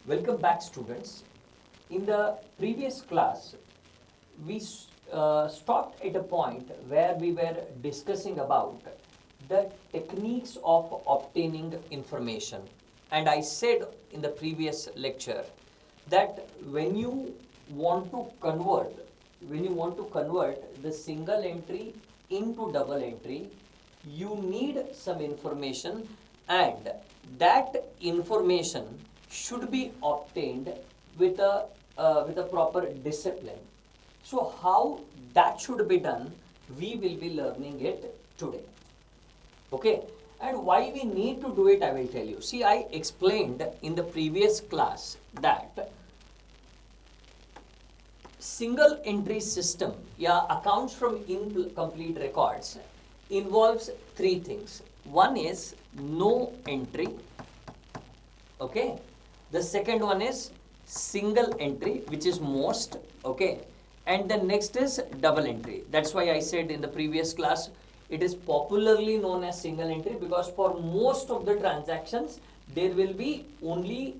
Welcome back, students. In the previous class, we stopped at a point where we were discussing about the techniques of obtaining information. And I said in the previous lecture that when you want to convert the single entry into double entry, you need some information, and that information should be obtained with a proper discipline. So how that should be done, we will be learning it today. Okay, and why we need to do it, I will tell you. See, I explained in the previous class that single entry system, accounts from incomplete records involves three things. One is no entry. Okay, the second one is single entry, which is most. Okay, and the next is double entry. That's why I said in the previous class it is popularly known as single entry, because for most of the transactions there will be only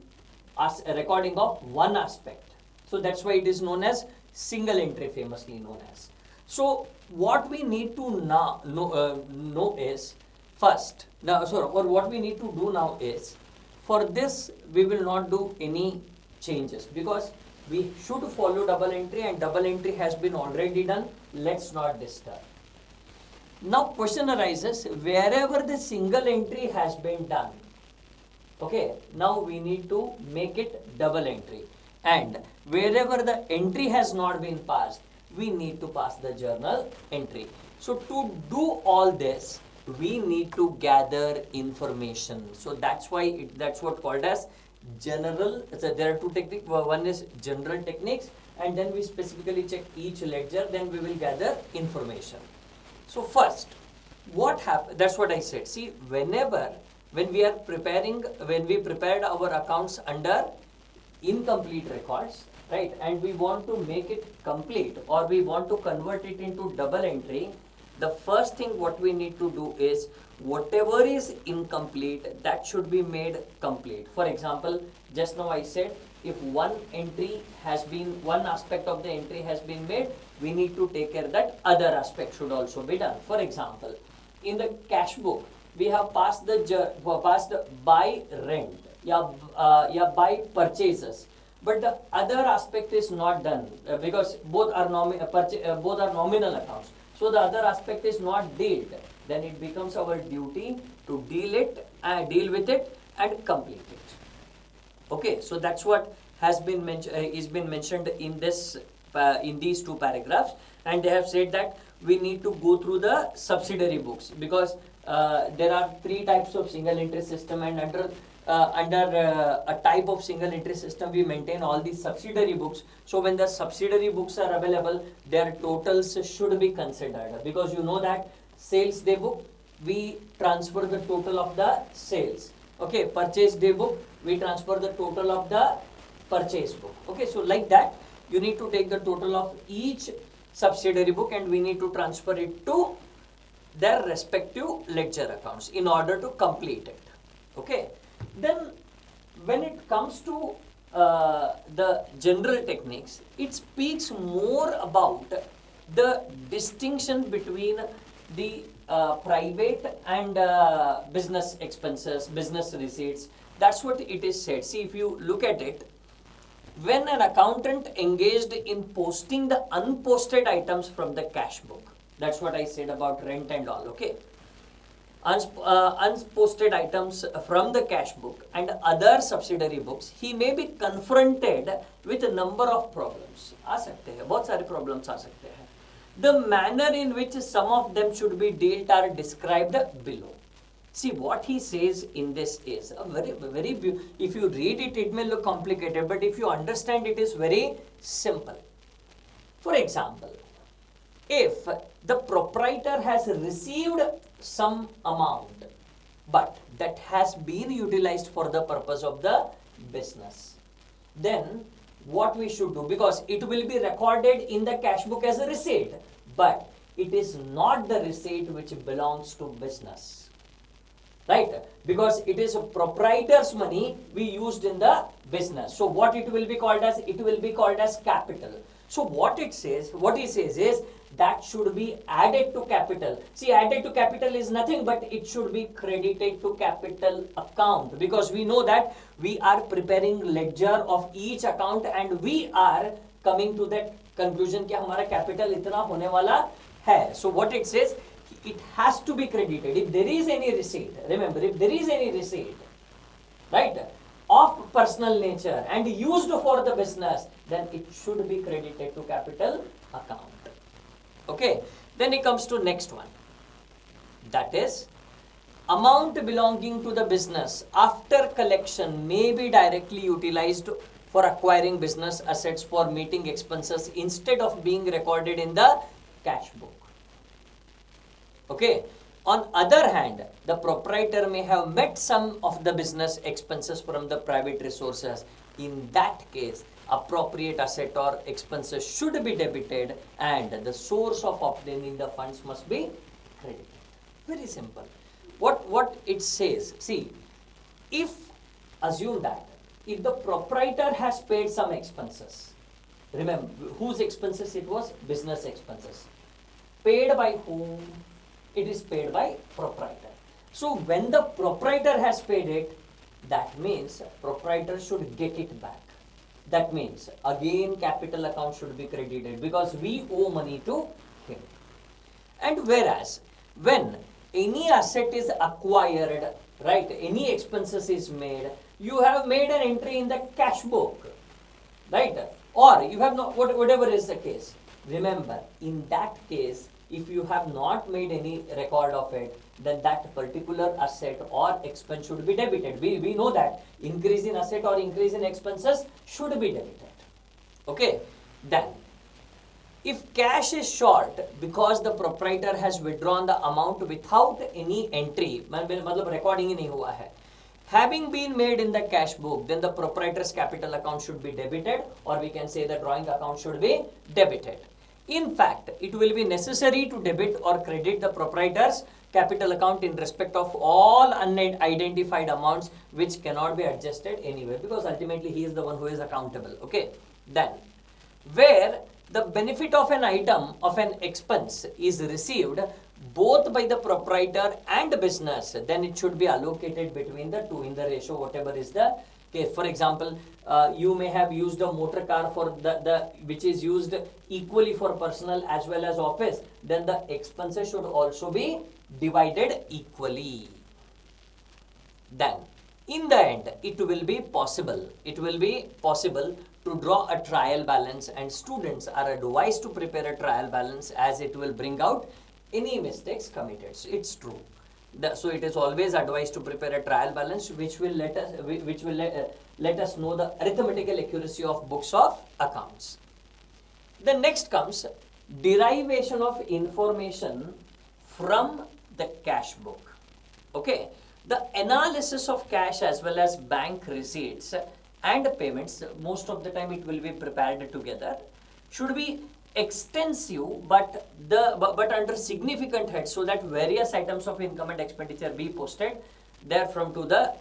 a recording of one aspect. So that's why it is known as single entry, famously known as. So what we need to know is first, what we need to do now is, for this we will not do any changes because we should follow double entry, and double entry has been already done. Let's not disturb. Now question arises, wherever the single entry has been done, okay, now we need to make it double entry, and wherever the entry has not been passed, we need to pass the journal entry. So to do all this, we need to gather information. So that's why that's what called as general. So there are two techniques. One is general techniques, and then we specifically check each ledger, then we will gather information. So first, what happened? That's what I said. See, when we prepared our accounts under incomplete records, right, and we want to make it complete, or we want to convert it into double entry, the first thing what we need to do is whatever is incomplete, that should be made complete. For example, just now I said if one aspect of the entry has been made, we need to take care that other aspect should also be done. For example, in the cash book, we have passed by rent, by purchases, but the other aspect is not done because both are nominal accounts. So the other aspect is not dealt. Then it becomes our duty to deal with it and complete it. Okay, so that's what has been mentioned in these two paragraphs, and they have said that we need to go through the subsidiary books, because there are three types of single entry system, and under a type of single entry system we maintain all these subsidiary books. So when the subsidiary books are available, their totals should be considered, because you know that sales day book, we transfer the total of the sales. Okay, purchase day book, we transfer the total of the purchase book. Okay, so like that you need to take the total of each subsidiary book, and we need to transfer it to their respective ledger accounts in order to complete it. Okay, then when it comes to the general techniques, it speaks more about the distinction between the private and business expenses, business receipts. That's what it is said. See, if you look at it, when an accountant engaged in posting the unposted items from the cash book, that's what I said about rent and all. Okay, unposted items from the cash book and other subsidiary books, he may be confronted with a number of problems. आ सकते हैं, बहुत सारे problems आ सकते हैं. The manner in which some of them should be dealt are described below. See, what he says in this is a very if you read it, it may look complicated, but if you understand, it is very simple. For example, if the proprietor has received some amount, but that has been utilized for the purpose of the business, then what we should do, because it will be recorded in the cash book as a receipt, but it is not the receipt which belongs to business. right? Because it is a proprietor's money we used in the business. So what it will be called as? It will be called as capital. So what he says is that should be added to capital. See, added to capital is nothing but it should be credited to capital account, because we know that we are preparing ledger of each account and we are coming to that conclusion कि हमारा capital इतना होने वाला है. So what it says, it has to be credited. If there is any receipt, remember, if there is any receipt, right, of personal nature and used for the business, then it should be credited to capital account. Okay, then it comes to next one. That is, amount belonging to the business after collection may be directly utilized for acquiring business assets for meeting expenses instead of being recorded in the cash book. Okay. On other hand, the proprietor may have met some of the business expenses from the private resources. In that case, appropriate asset or expenses should be debited and the source of obtaining the funds must be credited. Very simple. What it says, see, if, assume that, if the proprietor has paid some expenses, remember, whose expenses it was? Business expenses. Paid by whom? It is paid by proprietor. So when the proprietor has paid it, that means proprietor should get it back. That means again capital account should be credited because we owe money to him. And whereas when any asset is acquired, right, any expenses is made, you have made an entry in the cash book, right, or you have not, whatever is the case. Remember, in that case, if you have not made any record of it, then that particular asset or expense should be debited. We know that increase in asset or increase in expenses should be debited. Okay, then if cash is short because the proprietor has withdrawn the amount without any entry, मतलब recording ही नहीं हुआ है, having been made in the cash book, then the proprietor's capital account should be debited, or we can say the drawing account should be debited. In fact, it will be necessary to debit or credit the proprietor's capital account in respect of all unidentified amounts which cannot be adjusted anywhere, because ultimately he is the one who is accountable. Okay, then where the benefit of an item of an expense is received both by the proprietor and business, then it should be allocated between the two in the ratio whatever is the case. For example, you may have used a motor car for the which is used equally for personal as well as office, then the expenses should also be divided equally. Then in the end it will be possible to draw a trial balance, and students are advised to prepare a trial balance as it will bring out any mistakes committed. So it's true. So it is always advised to prepare a trial balance which will let us know the arithmetical accuracy of books of accounts. The next comes derivation of information from the cash book. Okay, the analysis of cash as well as bank receipts and payments, most of the time it will be prepared together, should be extensive but under significant heads, so that various items of income and expenditure be posted therefrom to the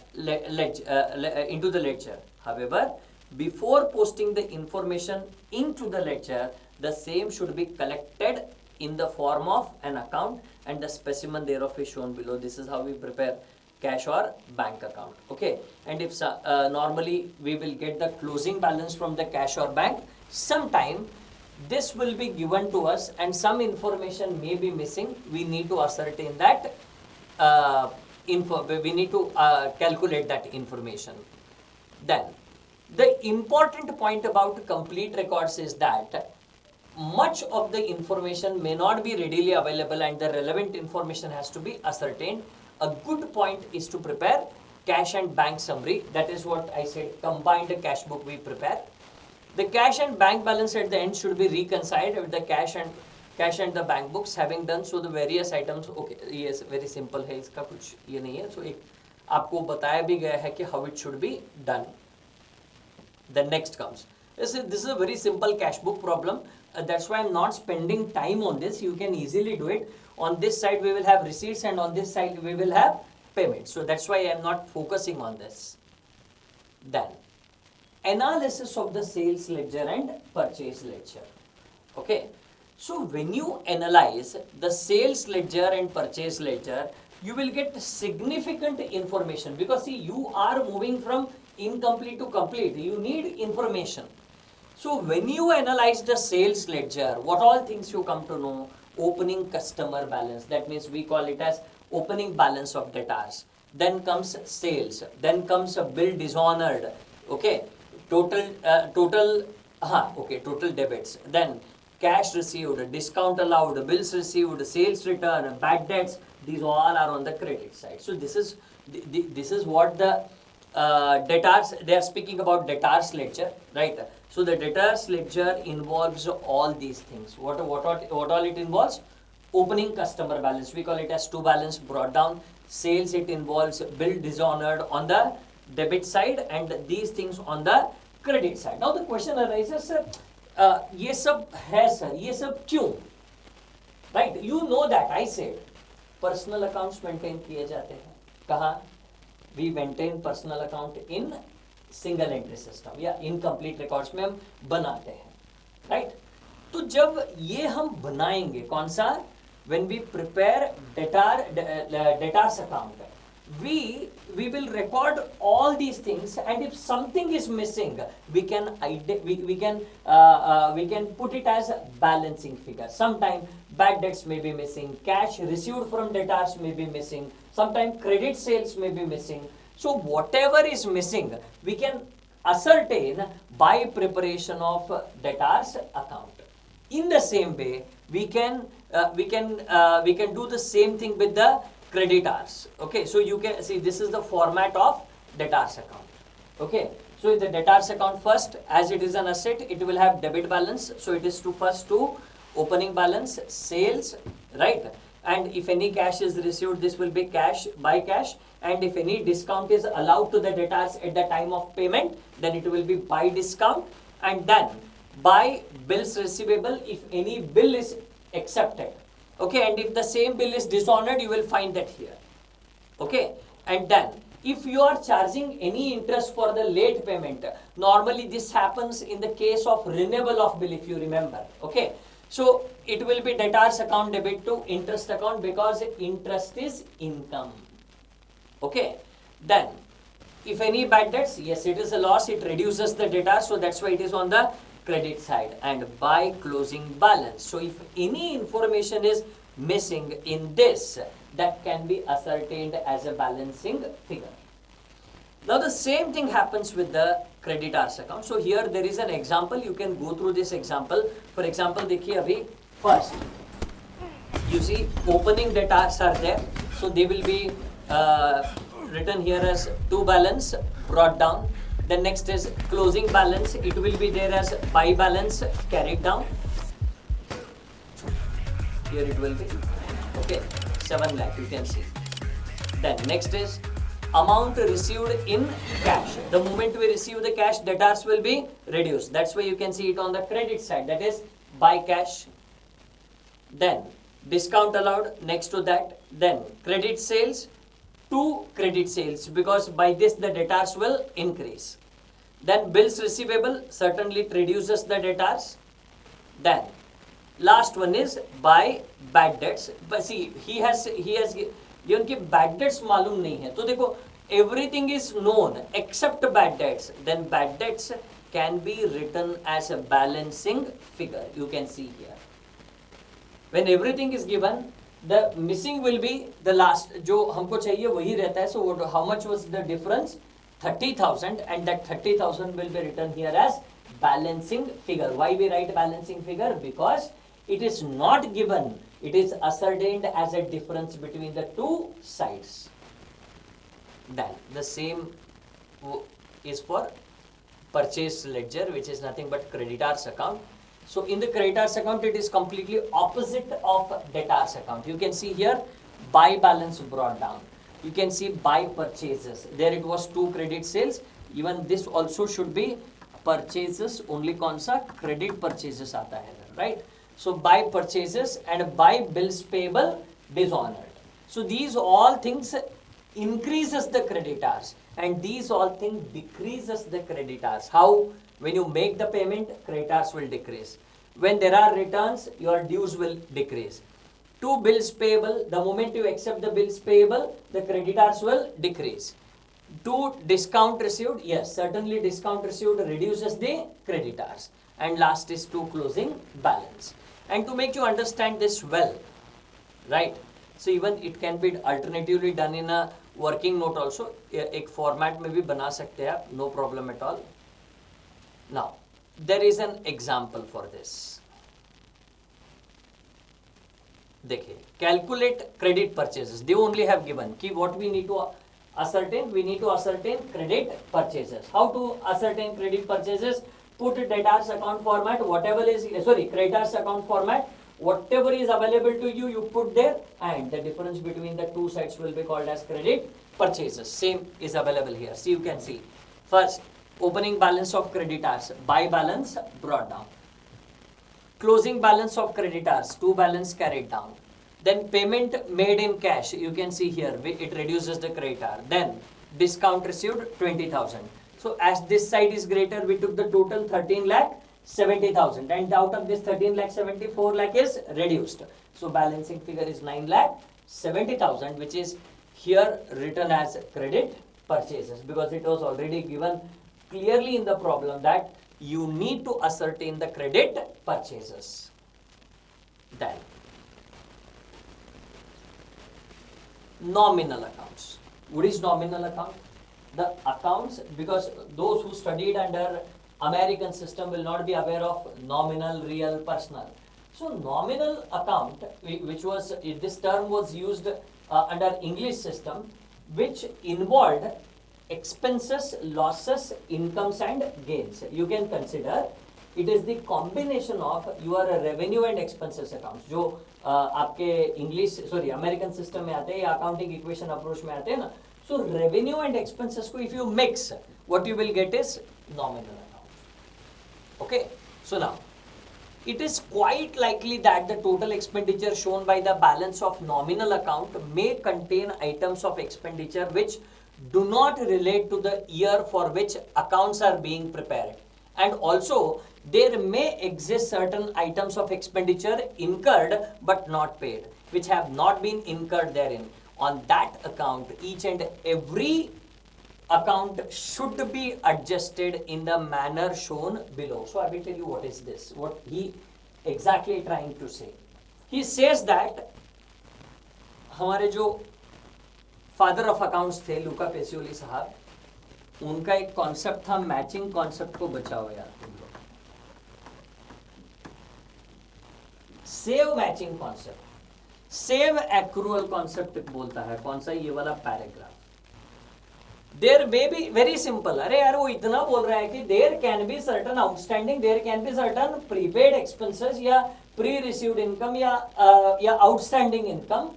into the ledger. However, before posting the information into the ledger, the same should be collected in the form of an account, and the specimen thereof is shown below. This is how we prepare cash or bank account. Okay, and if normally we will get the closing balance from the cash or bank, sometime this will be given to us and some information may be missing. We need to ascertain that we need to calculate that information. Then the important point about complete records is that much of the information may not be readily available and the relevant information has to be ascertained. A good point is to prepare cash and bank summary. That is what I said, combined cash book we prepare. The cash and bank balance at the end should be reconciled with the cash and the bank books. Having done so, the various items, okay, yes, very simple है, इसका कुछ ये नहीं है. So एक आपको बताया भी गया है कि how it should be done. The next comes. This is a very simple cash book problem. That's why I'm not spending time on this. You can easily do it. On this side we will have receipts and on this side we will have payment. So that's why I am not focusing on this. Then, analysis of the sales ledger and purchase ledger. Okay. So when you analyze the sales ledger and purchase ledger, you will get significant information, because see, you are moving from incomplete to complete. You need information. So when you analyze the sales ledger, what all things you come to know? Opening customer balance. That means we call it as opening balance of debtors. Then comes sales. Then comes a bill dishonored. Okay. Total debits. Then cash received, discount allowed, bills received, sales return, bad debts. These all are on the credit side. So this is what the debtors, they are speaking about debtors ledger, right? So the debtors ledger involves all these things. What all it involves? Opening customer balance, we call it as to balance brought down. Sales, it involves bill dishonored on the debit side, and these things on the credit side. Now the question arises, sir, ये सब है sir, ये सब क्यों? Right? You know that I said personal accounts maintain किए जाते हैं. कहाँ? We maintain personal account in single entry system या इनकम्प्लीट रिकॉर्ड्स में हम बनाते हैं, राइट? तो जब ये हम बनाएंगे, कौन सा? When we prepare debtor's account, we will record all these things, and if something is missing, we can put it as a balancing figure. Sometime bad debts may be missing, cash received from debtors may be missing, sometimes credit sales may be missing. So whatever is missing, we can ascertain by preparation of debtors account. In the same way, we can do the same thing with the creditors. Okay, so you can see this is the format of debtors account. Okay, so in the debtors account, first, as it is an asset, it will have debit balance. So it is to first to opening balance, sales, right? And if any cash is received, this will be cash by cash. And if any discount is allowed to the debtors at the time of payment, then it will be by discount. And then by bills receivable, if any bill is accepted. Okay, and if the same bill is dishonored, you will find that here. Okay, and then if you are charging any interest for the late payment, normally this happens in the case of renewal of bill, if you remember. Okay, so it will be debtors account debit to interest account, because interest is income. Okay, then if any bad debts, yes, it is a loss, it reduces the debtor, so that's why it is on the credit side. And by closing balance, so if any information is missing in this, that can be ascertained as a balancing figure. Now the same thing happens with the creditors account. So here there is an example, you can go through this example. For example, देखिए अभी first, you see opening debtors are there, so they will be written here as to balance brought down. Then next is closing balance, it will be there as by balance carried down. Here it will be, okay, 7 lakh, you can see. Then next is amount received in cash. The moment we receive the cash, debtors will be reduced. That's why you can see it on the credit side, that is by cash. Then discount allowed next to that. Then credit sales to credit sales, because by this the debtors will increase. Then bills receivable, certainly it reduces the debtors. Then last one is by bad debts. But see, he has given कि bad debts मालूम नहीं है. तो देखो, everything is known except bad debts. Then bad debts can be written as a balancing figure. You can see here. When everything is given, the missing will be the last. जो हमको चाहिए वही रहता है. So how much was the difference? 30,000, and that 30,000 will be written here as balancing figure. Why we write balancing figure? Because it is not given, it is ascertained as a difference between the two sides. Then the same is for purchase ledger, which is nothing but creditors account. So in the creditors account, it is completely opposite of debtors account. You can see here by balance brought down. You can see by purchases. There it was 2 credit sales. Even this also should be purchases. Only कौन सा credit purchases आता है, right? So by purchases and by bills payable dishonored. So these all things increases the creditors, and these all things decreases the creditors. How? When you make the payment, creditors will decrease. When there are returns, your dues will decrease. Two bills payable, the moment you accept the bills payable, the creditors will decrease. Two discount received, yes, certainly discount received reduces the creditors. And last is two closing balance. And to make you understand this well, right? So even it can be alternatively done in a working note also. एक format में भी बना सकते हैं आप, no problem at all. Now, there is an example for this. देखिए, calculate credit purchases. They only have given कि what we need to ascertain. We need to ascertain credit purchases. How to ascertain credit purchases? Put debtors account format, whatever is creditors account format. Whatever is available to you, you put there, and the difference between the two sides will be called as credit purchases. Same is available here. See, you can see. First, opening balance of creditors, buy balance brought down. Closing balance of creditors, to balance carried down. Then payment made in cash, you can see here, it reduces the creditor. Then discount received 20,000. So as this side is greater, we took the total 13 lakh 70,000, and out of this 13 lakh 74 lakh is reduced. So balancing figure is 9 lakh 70,000, which is here written as credit purchases, because it was already given clearly in the problem that you need to ascertain the credit purchases. Then nominal accounts. What is nominal account? The accounts, because those who studied under American system will not be aware of nominal, real, personal. So nominal account, which was, this term was used under English system, which involved expenses, losses, incomes and gains. You can consider it is the combination of your revenue and expenses accounts. जो आपके American system में आते हैं या accounting equation approach में आते हैं ना. So revenue and expenses को if you mix, what you will get is nominal account. Okay. So now, it is quite likely that the total expenditure shown by the balance of nominal account may contain items of expenditure which do not relate to the year for which accounts are being prepared. And also, there may exist certain items of expenditure incurred but not paid, which have not been incurred therein. On that account, each and every account should be adjusted in the manner shown below. So I will tell you what is this, what he exactly trying to say. He says that हमारे जो father of accounts थे लुका Pacioli साहब, उनका एक concept था, matching concept को बचाओ यार तुम लोग, save matching concept, save accrual concept बोलता है. कौन सा? ये वाला paragraph. There may be very simple. अरे यार वो इतना बोल रहा है कि there can be certain outstanding, there can be certain prepaid expenses या प्री रिसीव्ड इनकम या outstanding income.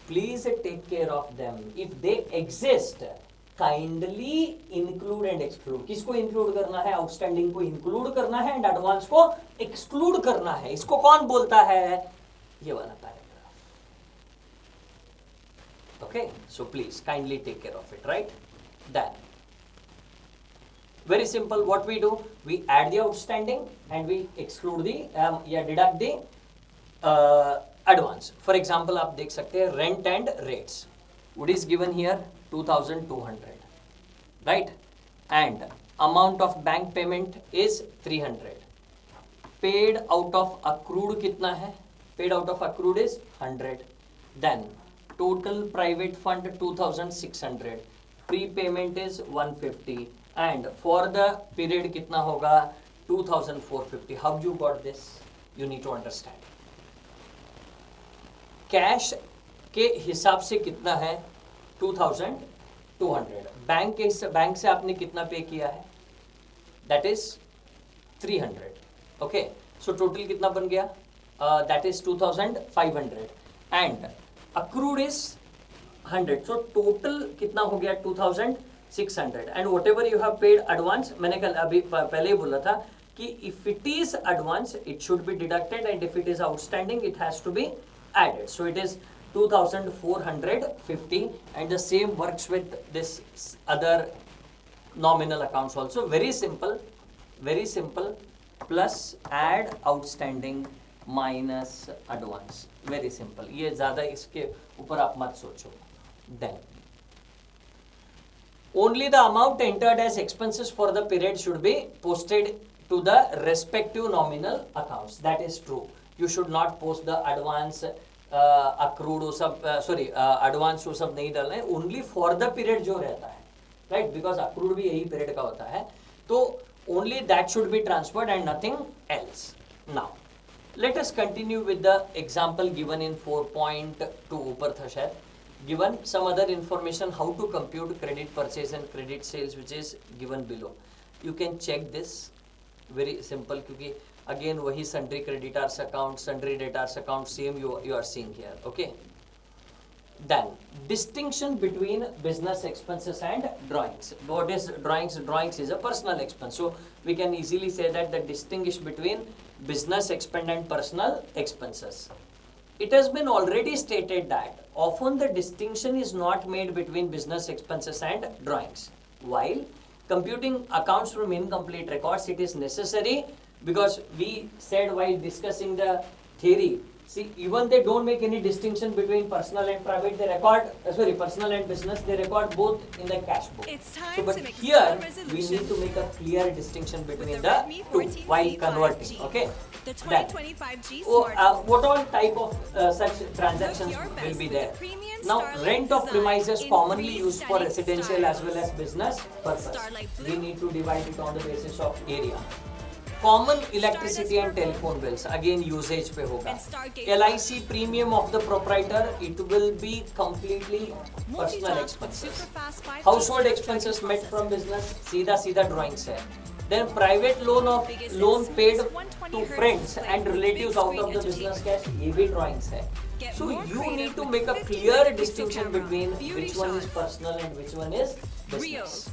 Please take care of them. If they exist, kindly include and exclude. किसको include करना है? Outstanding को include करना है and advance को exclude करना है. इसको कौन बोलता है? ये वाला paragraph. Okay, so please kindly take care of it, right? Then, very simple. What we do? We add the outstanding and we exclude the deduct the advance. For example, आप देख सकते हैं rent and rates. What is given here? 2,200, right? And amount of bank payment is 300. Paid out of accrued कितना है? Paid out of accrued is 100. Then total private fund 2,600. Prepayment is 150. And for the period कितना होगा? 2,450. How you got this? You need to understand. Cash के हिसाब से कितना है? 2,200. Bank से आपने कितना पे किया है? That is 300. Okay, so total कितना बन गया? दैट इज 2,500 and accrued is 100. So total कितना हो गया? 2,600. And whatever you have paid advance, मैंने कल अभी पहले ही बोला था कि if it is advance it should be deducted and if it is outstanding it has to be added. So it is 2450, and the same works with this other nominal accounts also. Very simple, plus add outstanding minus advance. Very simple. ये ज़्यादा इसके ऊपर आप मत सोचो. Then only the amount entered as expenses for the period should be posted to the respective nominal accounts. That is true. You should not post the advance, accrued वो सब advance वो सब नहीं डालना है. Only for the period जो रहता है, right? Because accrued भी यही period का होता है. तो only that should be transferred and nothing else. Now let us continue with the example given in 4.2 ऊपर था शायद. Given some other information how to compute credit purchase and credit sales, which is given below. You can check this. Very simple, क्योंकि again वही sundry creditors account, sundry debtors account, same you are seeing here. Okay. Then distinction between business expenses and drawings. What is drawings? Drawings is a personal expense. So we can easily say that the distinguish between business expense and personal expenses. It has been already stated that often the distinction is not made between business expenses and drawings. While computing accounts from incomplete records, it is necessary, because we said while discussing the theory, see, even they don't make any distinction between personal and private, they record, personal and business, they record both in the cash book. So, but here we need to make a clear distinction between the two while converting. Okay. The 2025G what all type of such transactions will be there? Now, rent of premises commonly used for residential as well as business purpose. We need to divide it on the basis of area. Common electricity and telephone bills, again usage पे होगा. LIC premium of the proprietor, it will be completely personal expenses. Household expenses met from business, सीधा drawings है. Then private loan paid to friends and relatives out of the business cash, ये भी drawings है. So you need to make a clear distinction between which one is personal and which one is business.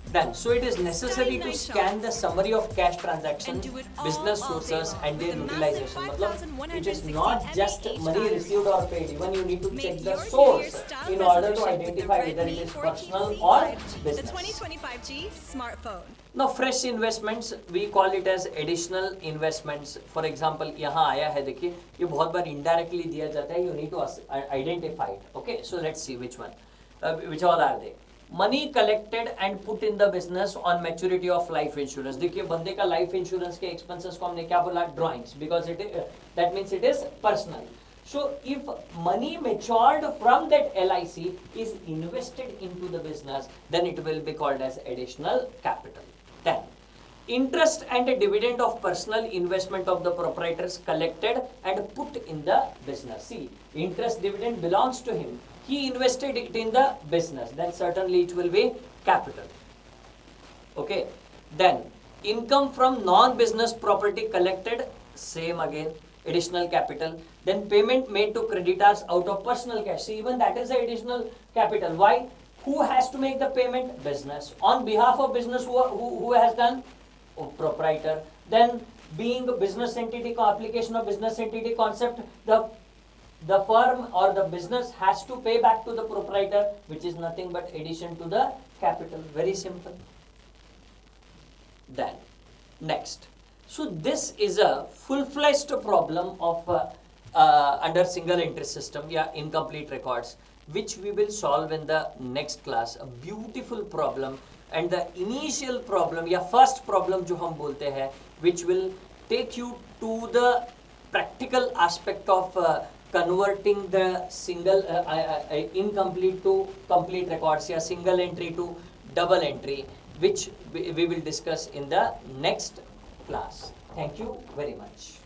Then, so it is necessary to scan the summary of cash transaction, business sources and their utilization. Matlab, it is not just money received or paid, even you need to check the source in order to identify whether it is personal or business. The 2025G smartphone. Now fresh investments, we call it as additional investments. For example, यहाँ आया है देखिए, ये बहुत बार indirectly दिया जाता है. You need to identify it. Okay, so let's see which one, which all are they. Money collected and put in the business on maturity of life insurance. देखिए बंदे का life insurance के expenses को हमने क्या बोला? Drawings, because it that means it is personal. So if money matured from that LIC is invested into the business, then it will be called as additional capital. Then interest and dividend of personal investment of the proprietors collected and put in the business. See, interest dividend belongs to him. He invested it in the business, then certainly it will be capital. Okay. Then income from non-business property collected, same again, additional capital. Then payment made to creditors out of personal cash. See, even that is the additional capital. Why? Who has to make the payment? Business. On behalf of business, who has done? Proprietor. Then being a business entity, application of business entity concept, the firm or the business has to pay back to the proprietor, which is nothing but addition to the capital. Very simple. Then next, so this is a full-fledged problem of under single entry system, incomplete records, which we will solve in the next class. A beautiful problem, and the initial problem, first problem जो हम बोलते हैं, which will take you to the practical aspect of converting the single incomplete to complete records, single entry to double entry, which we will discuss in the next class. Thank you very much.